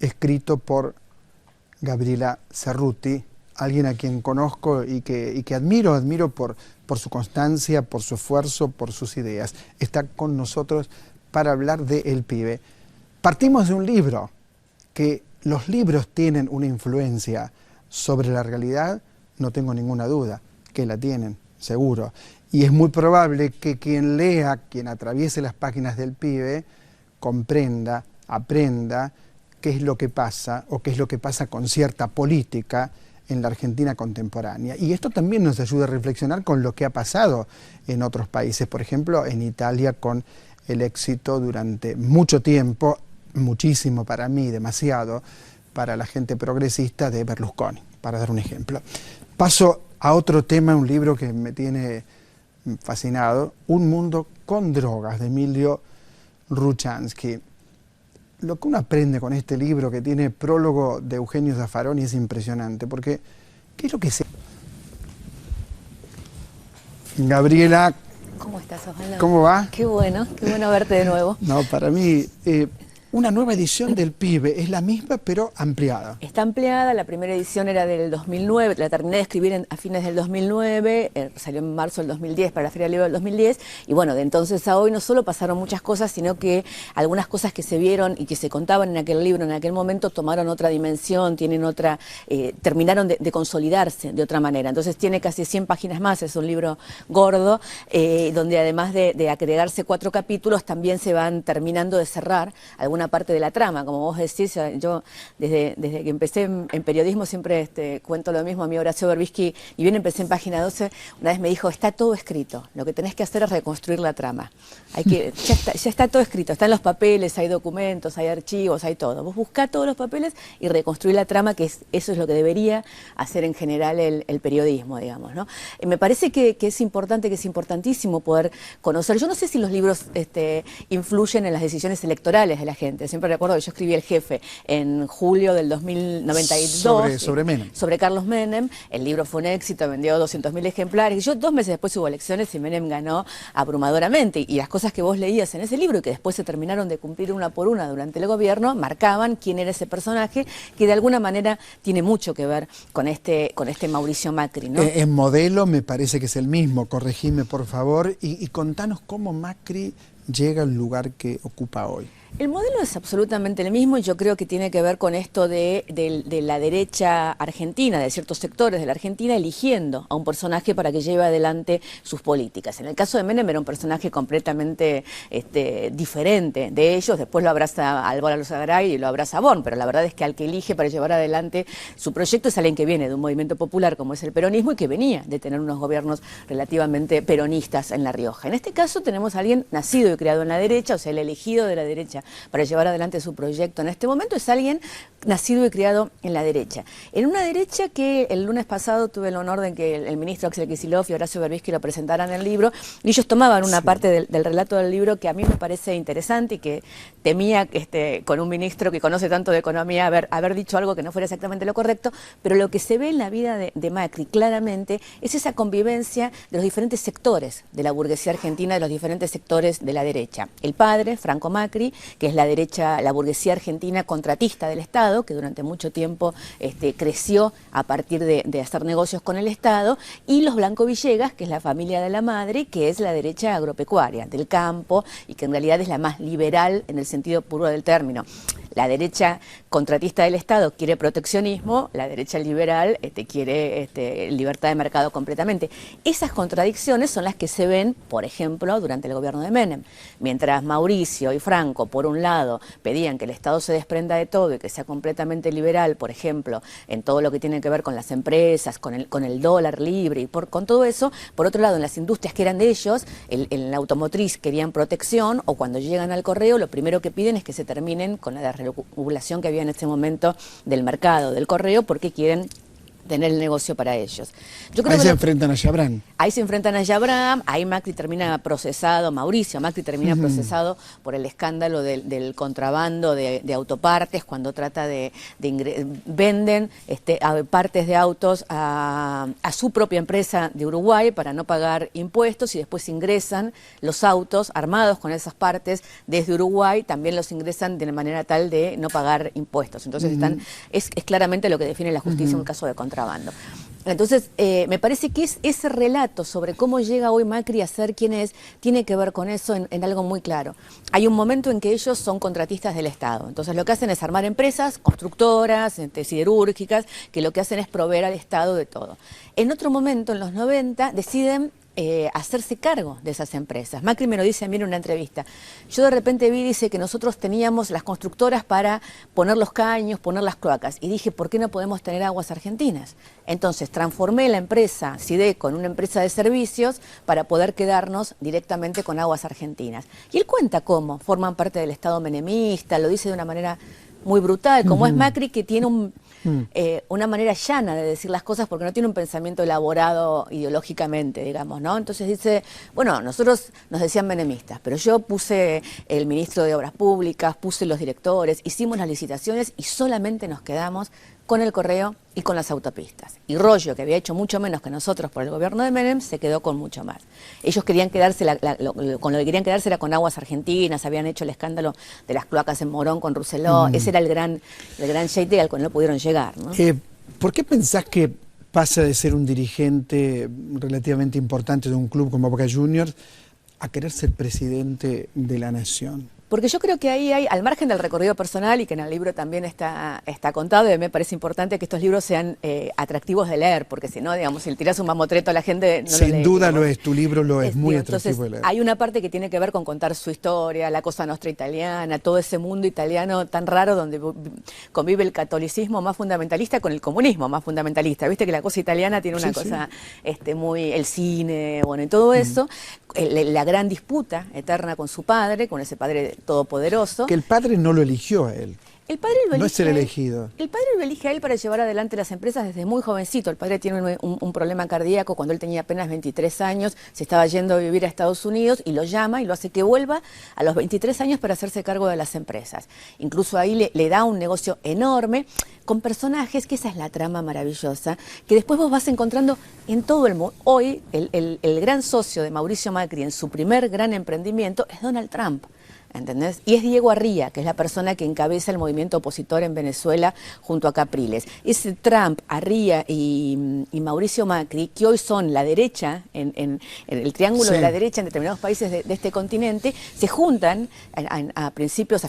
escrito por Gabriela Cerruti, alguien a quien conozco y que admiro por su constancia, por su esfuerzo, por sus ideas. Está con nosotros para hablar de El Pibe. Partimos de un libro, que los libros tienen una influencia sobre la realidad, no tengo ninguna duda, que la tienen, seguro. Y es muy probable que quien lea, quien atraviese las páginas del Pibe, comprenda, aprenda qué es lo que pasa o qué es lo que pasa con cierta política en la Argentina contemporánea. Y esto también nos ayuda a reflexionar con lo que ha pasado en otros países, por ejemplo, en Italia con el éxito durante mucho tiempo, muchísimo para mí, demasiado, para la gente progresista de Berlusconi, para dar un ejemplo. Paso a otro tema, un libro que me tiene fascinado, Un mundo con drogas, de Emilio Ruchansky. Lo que uno aprende con este libro, que tiene prólogo de Eugenio Zaffaroni, es impresionante, porque ¿qué es lo que se... Gabriela, ¿cómo estás, Osvaldo? ¿Cómo va? Qué bueno verte de nuevo. No, para mí, una nueva edición del Pibe, es la misma pero ampliada. Está ampliada, la primera edición era del 2009, la terminé de escribir a fines del 2009, salió en marzo del 2010 para la Feria del Libro del 2010, y bueno, de entonces a hoy no solo pasaron muchas cosas, sino que algunas cosas que se vieron y que se contaban en aquel libro, en aquel momento, tomaron otra dimensión, tienen otra, terminaron de consolidarse de otra manera. Entonces tiene casi 100 páginas más, es un libro gordo, donde además de agregarse 4 capítulos, también se van terminando de cerrar alguna parte de la trama. Como vos decís, yo desde que empecé en periodismo siempre cuento lo mismo. A mí Horacio Berbisky, y bien empecé en Página 12, una vez me dijo, está todo escrito, lo que tenés que hacer es reconstruir la trama. Ya está todo escrito, están los papeles, hay documentos, hay archivos, hay todo. Vos buscá todos los papeles y reconstruir la trama, que eso es lo que debería hacer en general el periodismo, digamos, ¿no? Me parece que es importante, que es importantísimo poder conocer. Yo no sé si los libros influyen en las decisiones electorales de la gente. Siempre recuerdo que yo escribí El Jefe en julio del 2092 sobre Menem. Sobre Carlos Menem. El libro fue un éxito, vendió 200.000 ejemplares. Y yo 2 meses después hubo elecciones y Menem ganó abrumadoramente. Y las cosas que vos leías en ese libro y que después se terminaron de cumplir una por una durante el gobierno, marcaban quién era ese personaje que de alguna manera tiene mucho que ver con este Mauricio Macri, ¿no? En modelo me parece que es el mismo, corregime por favor, y contanos cómo Macri llega al lugar que ocupa hoy. El modelo es absolutamente el mismo y yo creo que tiene que ver con esto de la derecha argentina, de ciertos sectores de la Argentina, eligiendo a un personaje para que lleve adelante sus políticas. En el caso de Menem era un personaje completamente diferente de ellos, después lo abraza Álvaro Sagaray y lo abraza Born, pero la verdad es que al que elige para llevar adelante su proyecto es alguien que viene de un movimiento popular como es el peronismo y que venía de tener unos gobiernos relativamente peronistas en La Rioja. En este caso tenemos a alguien nacido y criado en la derecha, o sea, el elegido de la derecha para llevar adelante su proyecto en este momento es alguien nacido y criado en la derecha. En una derecha que el lunes pasado tuve el honor de que el ministro Axel Kicillof y Horacio Berbisky lo presentaran en el libro, y ellos tomaban una parte del relato del libro que a mí me parece interesante y que temía con un ministro que conoce tanto de economía haber dicho algo que no fuera exactamente lo correcto, pero lo que se ve en la vida de Macri claramente es esa convivencia de los diferentes sectores de la burguesía argentina, de los diferentes sectores de la derecha. El padre, Franco Macri, que es la derecha, la burguesía argentina contratista del Estado, que durante mucho tiempo creció a partir de hacer negocios con el Estado, y los Blanco Villegas, que es la familia de la madre, que es la derecha agropecuaria, del campo, y que en realidad es la más liberal en el sentido puro del término. La derecha contratista del Estado quiere proteccionismo, la derecha liberal quiere libertad de mercado completamente. Esas contradicciones son las que se ven, por ejemplo, durante el gobierno de Menem. Mientras Mauricio y Franco, por un lado, pedían que el Estado se desprenda de todo y que sea completamente liberal, por ejemplo, en todo lo que tiene que ver con las empresas, con el dólar libre y con todo eso, por otro lado, en las industrias que eran de ellos, en la automotriz querían protección, o cuando llegan al correo, lo primero que piden es que se terminen con la desregulación que había en ese momento del mercado, del correo, porque quieren tener el negocio para ellos. Yo creo Ahí que se enfrentan a Chabrán. ahí se enfrentan a Yabram, ahí Macri termina procesado, Mauricio Macri termina procesado por el escándalo del contrabando de autopartes, cuando trata venden partes de autos a su propia empresa de Uruguay para no pagar impuestos, y después ingresan los autos armados con esas partes desde Uruguay, también los ingresan de manera tal de no pagar impuestos. Entonces es claramente lo que define la justicia en un caso de contrabando. Entonces, me parece que ese relato sobre cómo llega hoy Macri a ser quien es, tiene que ver con eso en algo muy claro. Hay un momento en que ellos son contratistas del Estado. Entonces, lo que hacen es armar empresas, constructoras, siderúrgicas, que lo que hacen es proveer al Estado de todo. En otro momento, en los 90, deciden hacerse cargo de esas empresas. Macri me lo dice a mí en una entrevista. Yo de repente dice que nosotros teníamos las constructoras para poner los caños, poner las cloacas, y dije, ¿por qué no podemos tener Aguas Argentinas? Entonces transformé la empresa Sideco en una empresa de servicios para poder quedarnos directamente con Aguas Argentinas. Y él cuenta cómo forman parte del Estado menemista, lo dice de una manera muy brutal, como es Macri, que tiene una manera llana de decir las cosas porque no tiene un pensamiento elaborado ideológicamente, digamos, ¿no? Entonces dice, bueno, nosotros nos decían menemistas, pero yo puse el ministro de Obras Públicas, puse los directores, hicimos las licitaciones y solamente nos quedamos con el correo y con las autopistas. Y Rollo, que había hecho mucho menos que nosotros por el gobierno de Menem, se quedó con mucho más. Ellos querían quedarse, con lo que querían quedarse era con Aguas Argentinas, habían hecho el escándalo de las cloacas en Morón con Rousselot, ese era el gran shade al cual no pudieron llegar, ¿no? ¿Por qué pensás que pasa de ser un dirigente relativamente importante de un club como Boca Juniors a querer ser presidente de la nación? Porque yo creo que ahí hay, al margen del recorrido personal, y que en el libro también está contado, y me parece importante que estos libros sean atractivos de leer, porque si no, digamos, si le tiras un mamotreto a la gente, no lo lee. Sin duda lo es, tu libro lo es muy atractivo entonces, de leer. hay una parte que tiene que ver con contar su historia, la Cosa Nostra italiana, todo ese mundo italiano tan raro donde convive el catolicismo más fundamentalista con el comunismo más fundamentalista. Viste que la cosa italiana tiene una cosa muy, el cine, bueno, y todo eso, la gran disputa eterna con su padre, con ese padre todopoderoso. Que el padre no lo eligió a él. El padre lo elige, no es el elegido. El padre lo elige a él para llevar adelante las empresas desde muy jovencito. El padre tiene un problema cardíaco cuando él tenía apenas 23 años, se estaba yendo a vivir a Estados Unidos y lo llama y lo hace que vuelva a los 23 años para hacerse cargo de las empresas. Incluso ahí le da un negocio enorme con personajes, que esa es la trama maravillosa, que después vos vas encontrando en todo el mundo. Hoy el gran socio de Mauricio Macri en su primer gran emprendimiento es Donald Trump. ¿Entendés? Y es Diego Arría, que es la persona que encabeza el movimiento opositor en Venezuela junto a Capriles. Ese Trump, Arría y Mauricio Macri, que hoy son la derecha, en el triángulo de la derecha en determinados países de este continente, se juntan a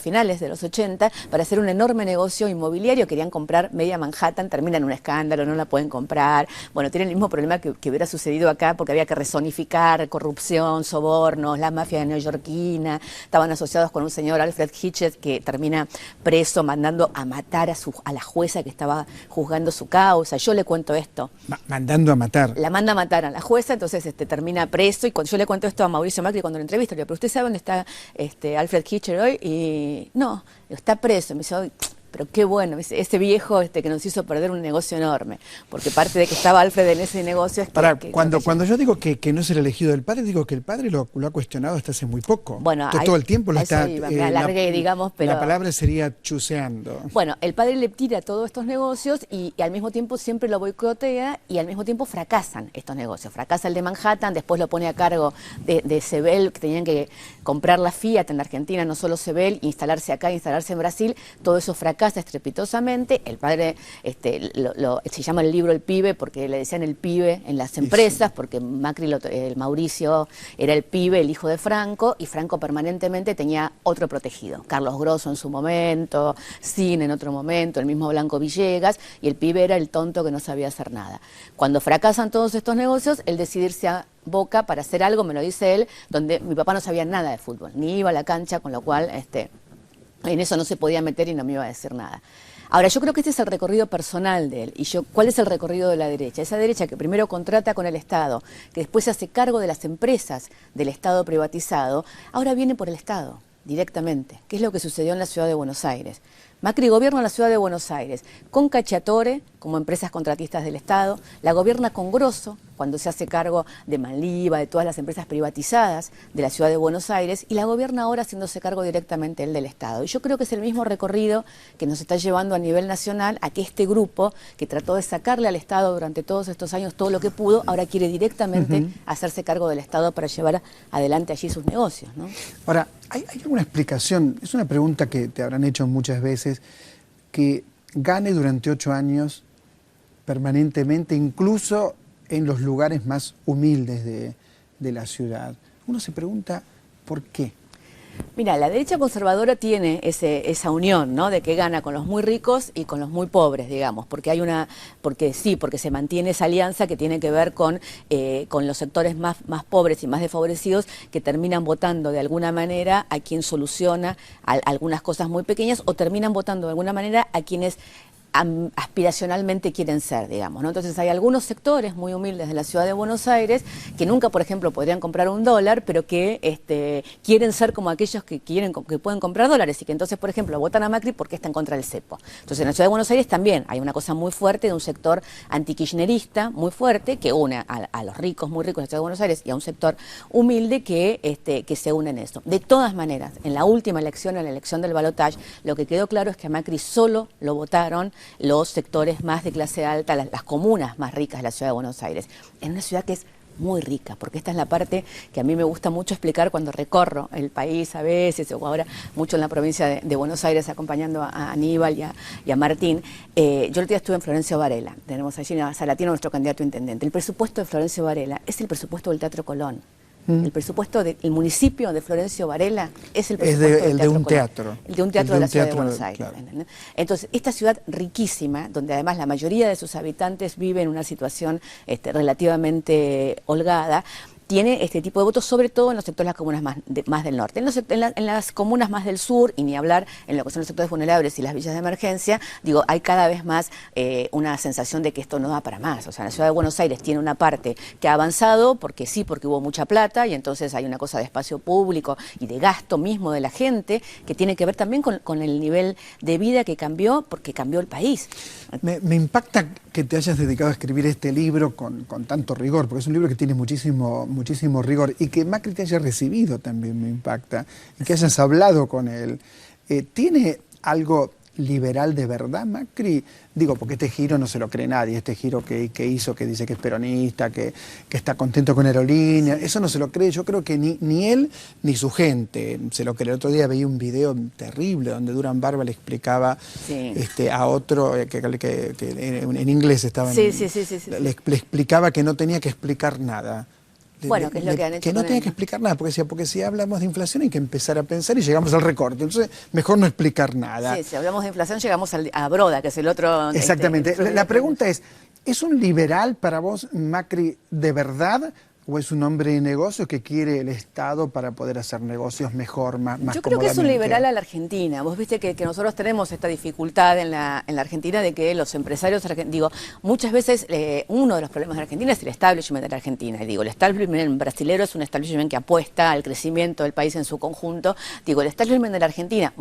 finales de los 80 para hacer un enorme negocio inmobiliario. Querían comprar media Manhattan, terminan en un escándalo, no la pueden comprar. Bueno, tienen el mismo problema que hubiera sucedido acá, porque había que rezonificar corrupción, sobornos, la mafia neoyorquina, estaban asociados con un señor Alfred Hitchens que termina preso mandando a matar a la jueza que estaba juzgando su causa. Yo le cuento esto. Mandando a matar. La manda a matar a la jueza, entonces termina preso, y cuando yo le cuento esto a Mauricio Macri cuando lo entrevisto, le digo, ¿pero usted sabe dónde está Alfred Hitchens hoy? Y no, está preso. Me dice, "Ay, pero qué bueno, ese viejo que nos hizo perder un negocio enorme", porque parte de que estaba Alfred en ese negocio es que cuando yo digo que no es el elegido del padre, digo que el padre lo ha cuestionado hasta hace muy poco. Bueno, todo el tiempo lo está. Me alargué, digamos, pero la palabra sería chuseando. Bueno, el padre le tira todos estos negocios y al mismo tiempo siempre lo boicotea, y al mismo tiempo fracasan estos negocios. Fracasa el de Manhattan, después lo pone a cargo de Sebel, que tenían que comprar la Fiat en la Argentina, no solo Sebel, instalarse acá, instalarse en Brasil. Todo eso fracasa estrepitosamente. El padre se llama el libro El Pibe porque le decían el pibe en las empresas, porque Macri, el Mauricio era el pibe, el hijo de Franco, y Franco permanentemente tenía otro protegido. Carlos Grosso en su momento, Cine en otro momento, el mismo Blanco Villegas, y el pibe era el tonto que no sabía hacer nada. Cuando fracasan todos estos negocios, él decide irse a Boca para hacer algo, me lo dice él, donde mi papá no sabía nada de fútbol, ni iba a la cancha, con lo cual en eso no se podía meter y no me iba a decir nada. Ahora, yo creo que este es el recorrido personal de él. ¿Cuál es el recorrido de la derecha? Esa derecha que primero contrata con el Estado, que después se hace cargo de las empresas del Estado privatizado, ahora viene por el Estado, directamente, que es lo que sucedió en la ciudad de Buenos Aires. Macri gobierna la ciudad de Buenos Aires con Cacciatore como empresas contratistas del Estado, la gobierna con Grosso cuando se hace cargo de Manliva, de todas las empresas privatizadas de la ciudad de Buenos Aires, y la gobierna ahora haciéndose cargo directamente él del Estado. Y yo creo que es el mismo recorrido que nos está llevando a nivel nacional a que este grupo, que trató de sacarle al Estado durante todos estos años todo lo que pudo, ahora quiere directamente hacerse cargo del Estado para llevar adelante allí sus negocios, ¿no? Ahora, ¿hay alguna explicación? Es una pregunta que te habrán hecho muchas veces, que gane durante 8 años permanentemente, incluso en los lugares más humildes de la ciudad. Uno se pregunta, ¿por qué? Mira, la derecha conservadora tiene esa unión, ¿no? De que gana con los muy ricos y con los muy pobres, digamos, porque porque se mantiene esa alianza que tiene que ver con los sectores más pobres y más desfavorecidos, que terminan votando de alguna manera a quien soluciona algunas cosas muy pequeñas, o terminan votando de alguna manera a quienes aspiracionalmente quieren ser, digamos, ¿no? Entonces hay algunos sectores muy humildes de la ciudad de Buenos Aires que nunca, por ejemplo, podrían comprar $1, pero que quieren ser como aquellos que pueden comprar dólares, y que entonces, por ejemplo, votan a Macri porque está en contra del cepo. Entonces en la ciudad de Buenos Aires también hay una cosa muy fuerte de un sector antikirchnerista muy fuerte que une a los ricos, muy ricos de la ciudad de Buenos Aires, y a un sector humilde que se une en eso. De todas maneras, en la última elección, en la elección del balotaje, lo que quedó claro es que a Macri solo lo votaron los sectores más de clase alta, las comunas más ricas de la ciudad de Buenos Aires, en una ciudad que es muy rica, porque esta es la parte que a mí me gusta mucho explicar cuando recorro el país a veces, o ahora mucho en la provincia de Buenos Aires acompañando a Aníbal y a Martín. Yo el otro día estuve en Florencio Varela, tenemos allí en Salatino nuestro candidato a intendente. El presupuesto de Florencio Varela es el presupuesto del Teatro Colón. El presupuesto del municipio de Florencio Varela es el presupuesto del Teatro Colón. El de un teatro de la ciudad de Buenos Aires. Claro. Entonces, esta ciudad riquísima, donde además la mayoría de sus habitantes viven en una situación relativamente holgada, tiene este tipo de votos, sobre todo en los sectores de las comunas más del norte. En las comunas más del sur, y ni hablar en lo que son los sectores vulnerables y las villas de emergencia, digo, hay cada vez más una sensación de que esto no da para más. O sea, la ciudad de Buenos Aires tiene una parte que ha avanzado, porque hubo mucha plata, y entonces hay una cosa de espacio público y de gasto mismo de la gente, que tiene que ver también con el nivel de vida que cambió, porque cambió el país. Me impacta que te hayas dedicado a escribir este libro con tanto rigor, porque es un libro que tiene muchísimo rigor, y que Macri te haya recibido también me impacta, y que hayas hablado con él. ¿Tiene algo liberal de verdad Macri? Digo, porque este giro no se lo cree nadie, este giro que hizo, que dice que es peronista, que está contento con Aerolínea, eso no se lo cree. Yo creo que ni él ni su gente se lo cree. El otro día veía un video terrible donde Durán Barba le explicaba a otro, que en inglés estaba, le explicaba que no tenía que explicar nada. Bueno, que es lo que han hecho. Que no tenía que explicar nada, porque si hablamos de inflación hay que empezar a pensar y llegamos al recorte. Entonces, mejor no explicar nada. Sí, si hablamos de inflación llegamos a Broda, que es el otro... Exactamente. La pregunta ¿es un liberal para vos Macri de verdad? ¿O es un hombre de negocios que quiere el Estado para poder hacer negocios mejor, más Yo creo que es un liberal a la Argentina. Vos viste que nosotros tenemos esta dificultad en la Argentina de que los empresarios, muchas veces uno de los problemas de la Argentina es el establishment de la Argentina. Y digo, el establishment brasilero es un establishment que apuesta al crecimiento del país en su conjunto. Digo, el establishment de la Argentina,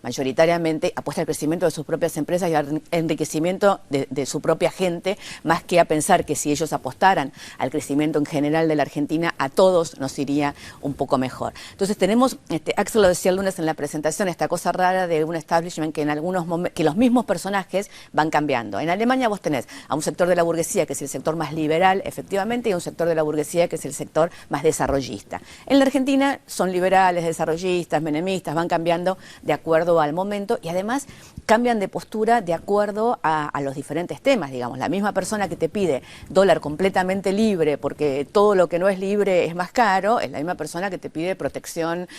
mayoritariamente, apuesta al crecimiento de sus propias empresas y al enriquecimiento de su propia gente, más que a pensar que si ellos apostaran al crecimiento en general de la Argentina, a todos nos iría un poco mejor. Entonces tenemos, Axel lo decía el lunes en la presentación, esta cosa rara de un establishment que en algunos momentos, que los mismos personajes van cambiando. En Alemania vos tenés a un sector de la burguesía que es el sector más liberal, efectivamente, y a un sector de la burguesía que es el sector más desarrollista. En la Argentina son liberales, desarrollistas, menemistas, van cambiando de acuerdo al momento, y además cambian de postura de acuerdo a los diferentes temas, digamos. La misma persona que te pide dólar completamente libre porque todo lo que no es libre es más caro, es la misma persona que te pide protección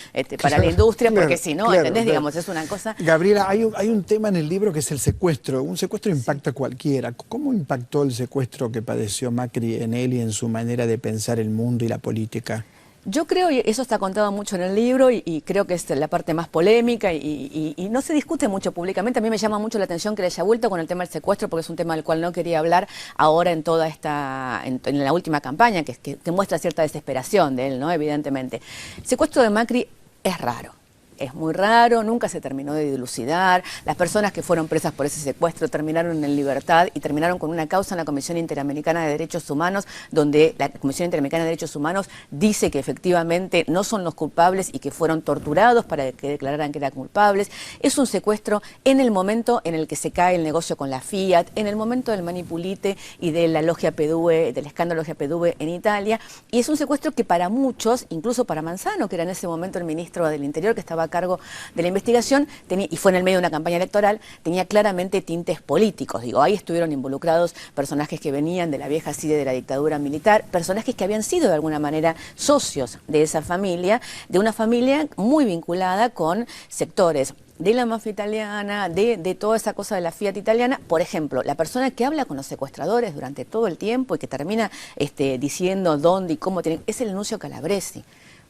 para la industria, porque si no, ¿entendés? Digamos, es una cosa... Gabriela, hay un tema en el libro que es el secuestro. Un secuestro impacta a cualquiera. ¿Cómo impactó el secuestro que padeció Macri en él y en su manera de pensar el mundo y la política? Yo creo, y eso está contado mucho en el libro, y creo que es la parte más polémica y no se discute mucho públicamente. A mí me llama mucho la atención que le haya vuelto con el tema del secuestro, porque es un tema del cual no quería hablar ahora en toda en la última campaña, que muestra cierta desesperación de él, ¿no? Evidentemente. El secuestro de Macri es raro. es muy raro, nunca se terminó de dilucidar. Las personas que fueron presas por ese secuestro terminaron en libertad y terminaron con una causa en la Comisión Interamericana de Derechos Humanos, donde la Comisión Interamericana de Derechos Humanos dice que efectivamente no son los culpables y que fueron torturados para que declararan que eran culpables. Es un secuestro en el momento en el que se cae el negocio con la Fiat, en el momento del Manipulite y de la Logia PDUE, del escándalo Logia PDUE en Italia, y es un secuestro que para muchos, incluso para Manzano, que era en ese momento el ministro del Interior que estaba a cargo de la investigación, y fue en el medio de una campaña electoral, tenía claramente tintes políticos. Digo, ahí estuvieron involucrados personajes que venían de la vieja CIDE de la dictadura militar, personajes que habían sido de alguna manera socios de esa familia, de una familia muy vinculada con sectores de la mafia italiana, de toda esa cosa de la Fiat italiana. Por ejemplo, la persona que habla con los secuestradores durante todo el tiempo y que termina diciendo dónde y cómo tienen, es el Nunzio Calabresi.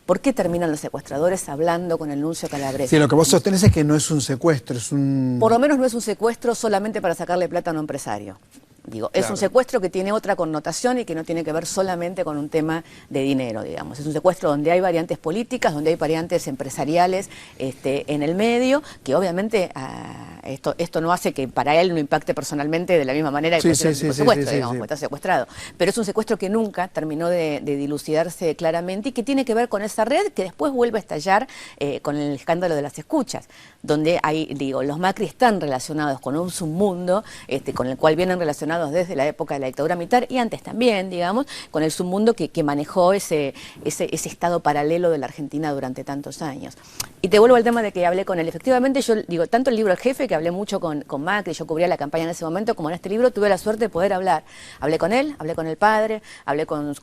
¿Por qué terminan los secuestradores hablando con el Nunzio Calabresi? Sí, lo que vos sostenés es que no es un secuestro, es un... Por lo menos no es un secuestro solamente para sacarle plata a un empresario. Digo, claro. Es un secuestro que tiene otra connotación y que no tiene que ver solamente con un tema de dinero, digamos. Es un secuestro donde hay variantes políticas, donde hay variantes empresariales en el medio, que obviamente esto no hace que para él no impacte personalmente de la misma manera que cualquier tipo de secuestro, digamos, porque está secuestrado. Pero es un secuestro que nunca terminó de dilucidarse claramente y que tiene que ver con esa red que después vuelve a estallar con el escándalo de las escuchas, donde hay, digo, los Macri están relacionados con un submundo con el cual vienen relacionados desde la época de la dictadura militar y antes también, digamos, con el submundo que manejó ese estado paralelo de la Argentina durante tantos años. Y te vuelvo al tema de que hablé con él. Efectivamente, yo digo, tanto el libro El Jefe, que hablé mucho con Macri, yo cubría la campaña en ese momento, como en este libro, tuve la suerte de poder hablar. Hablé con él, hablé con el padre, hablé con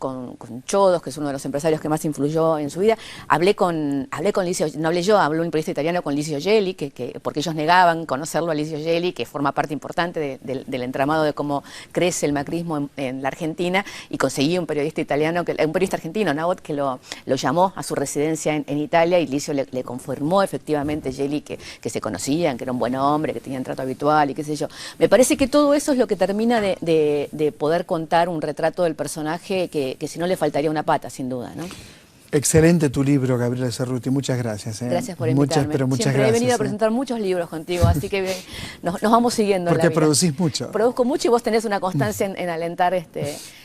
Chodos, que es uno de los empresarios que más influyó en su vida, hablé con Licio, no hablé yo, habló un periodista italiano con Licio Gelli, porque ellos negaban conocerlo a Licio Gelli, que forma parte importante del entramado de cómo crece el macrismo en la Argentina, y conseguí un periodista italiano, un periodista argentino, Nabot, que lo llamó a su residencia en Italia, y Licio le confirmó efectivamente Gelli que se conocían, que era un buen hombre, que tenían trato habitual y qué sé yo. Me parece que todo eso es lo que termina de poder contar un retrato del personaje que si no le faltaría una pata, sin duda, ¿no? Excelente tu libro, Gabriela Cerruti, muchas gracias. Gracias por invitarme. Muchas Siempre gracias. He venido a presentar muchos libros contigo, así que nos vamos siguiendo. Porque producís mucho. Produzco mucho y vos tenés una constancia en alentar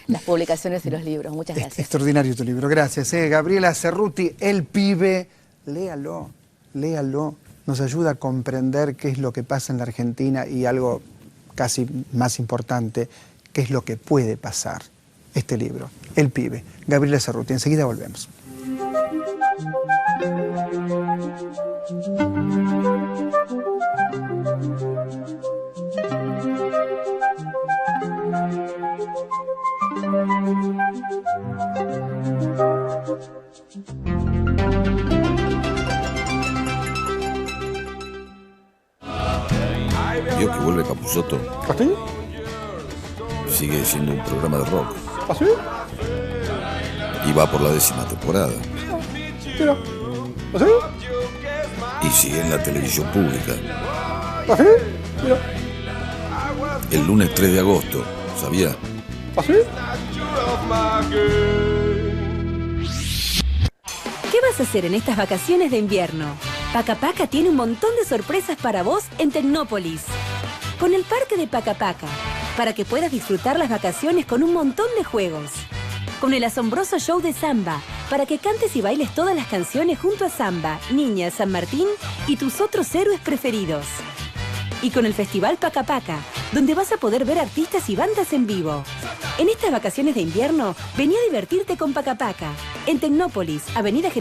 las publicaciones y los libros. Muchas gracias. Extraordinario tu libro, gracias. Gabriela Cerruti, El Pibe, léalo, léalo. Nos ayuda a comprender qué es lo que pasa en la Argentina y algo casi más importante, qué es lo que puede pasar. Este libro, El Pibe, Gabriela Cerruti. Enseguida volvemos. ¿Vio que vuelve Capusotto? ¿Ah, sí? Sigue siendo un programa de rock. ¿Ah, sí? Y va por la 10ª temporada. Mira. ¿Ah, sí? Y sigue en la televisión pública. ¿Ah, sí? Mira. El lunes 3 de agosto, ¿sabía? ¿Ah, sí? ¿Qué vas a hacer en estas vacaciones de invierno? Pacapaca tiene un montón de sorpresas para vos en Tecnópolis. Con el parque de Pacapaca, para que puedas disfrutar las vacaciones con un montón de juegos. Con el asombroso show de Samba, para que cantes y bailes todas las canciones junto a Samba, Niña, San Martín y tus otros héroes preferidos. Y con el Festival Pacapaca, donde vas a poder ver artistas y bandas en vivo. En estas vacaciones de invierno, vení a divertirte con Pacapaca. En Tecnópolis, Avenida